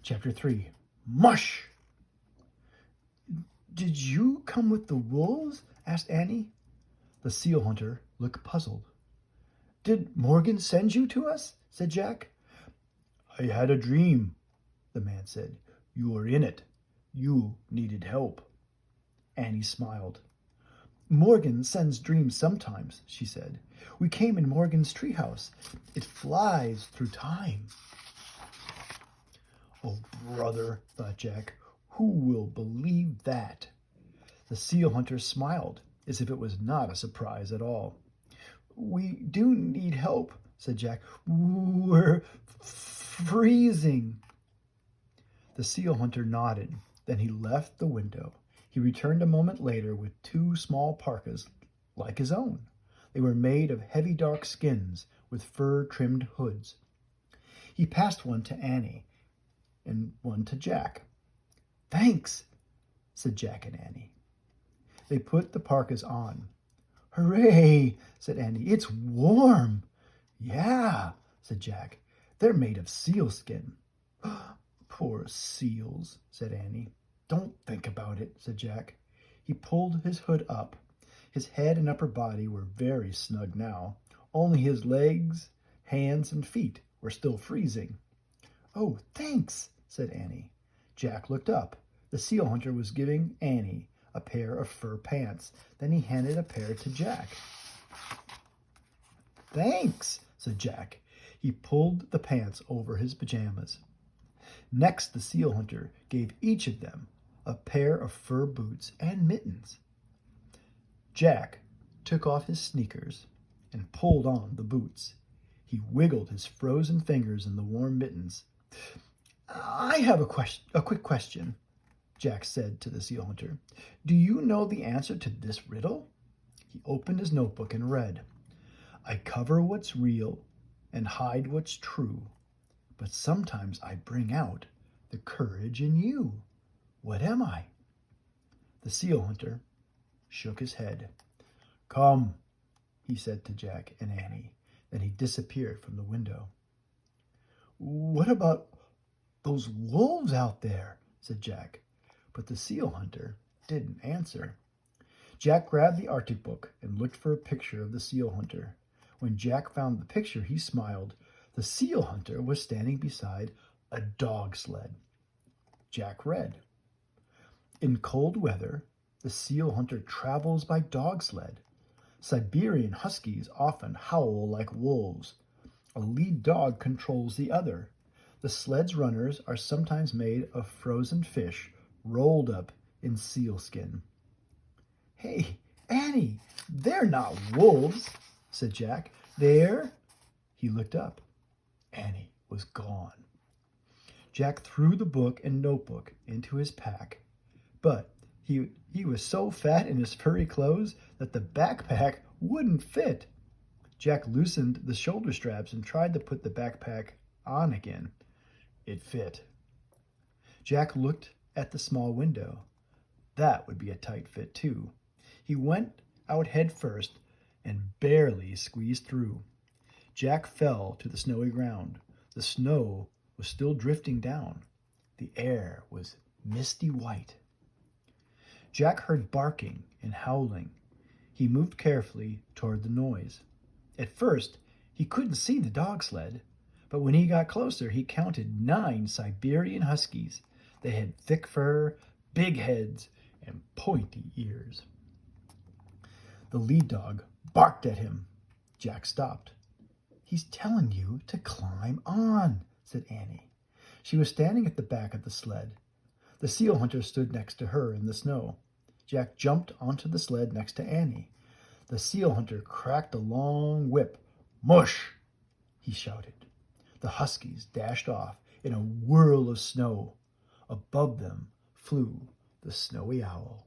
Chapter 3. Mush! Did you come with the wolves? Asked Annie. The seal hunter looked puzzled. Did Morgan send you to us? Said Jack. I had a dream, the man said. You were in it. You needed help. Annie smiled. Morgan sends dreams sometimes, she said. We came in Morgan's treehouse. It flies through time. Oh, brother, thought Jack, who will believe that? The seal hunter smiled, as if it was not a surprise at all. We do need help, said Jack. We're freezing. The seal hunter nodded. Then he left the window. He returned a moment later with 2 small parkas like his own. They were made of heavy dark skins with fur-trimmed hoods. He passed one to Annie and one to Jack. Thanks, said Jack and Annie. They put the parkas on. Hooray, said Annie. It's warm. Yeah, said Jack. They're made of sealskin. Poor seals, said Annie. Don't think about it, said Jack. He pulled his hood up. His head and upper body were very snug now. Only his legs, hands, and feet were still freezing. Oh, thanks, said Annie. Jack looked up. The seal hunter was giving Annie a pair of fur pants. Then he handed a pair to Jack. Thanks, said Jack. He pulled the pants over his pajamas. Next, the seal hunter gave each of them a pair of fur boots and mittens. Jack took off his sneakers and pulled on the boots. He wiggled his frozen fingers in the warm mittens. I have a quick question, Jack said to the seal hunter. Do you know the answer to this riddle? He opened his notebook and read, I cover what's real and hide what's true, but sometimes I bring out the courage in you. What am I? The seal hunter shook his head. Come, he said to Jack and Annie. Then he disappeared from the window. What about those wolves out there? Said Jack. But the seal hunter didn't answer. Jack grabbed the Arctic book and looked for a picture of the seal hunter. When Jack found the picture, he smiled. The seal hunter was standing beside a dog sled. Jack read, in cold weather, the seal hunter travels by dog sled. Siberian huskies often howl like wolves. A lead dog controls the other. The sled's runners are sometimes made of frozen fish rolled up in sealskin. Hey, Annie, they're not wolves, said Jack. They're... He looked up. Annie was gone. Jack threw the book and notebook into his pack, but he was so fat in his furry clothes that the backpack wouldn't fit. Jack loosened the shoulder straps and tried to put the backpack on again. It fit. Jack looked at the small window. That would be a tight fit, too. He went out head first and barely squeezed through. Jack fell to the snowy ground. The snow was still drifting down. The air was misty white. Jack heard barking and howling. He moved carefully toward the noise. At first, he couldn't see the dog sled, but when he got closer, he counted 9 Siberian huskies. They had thick fur, big heads, and pointy ears. The lead dog barked at him. Jack stopped. He's telling you to climb on, said Annie. She was standing at the back of the sled. The seal hunter stood next to her in the snow. Jack jumped onto the sled next to Annie. The seal hunter cracked a long whip. Mush! He shouted. The huskies dashed off in a whirl of snow. Above them flew the snowy owl.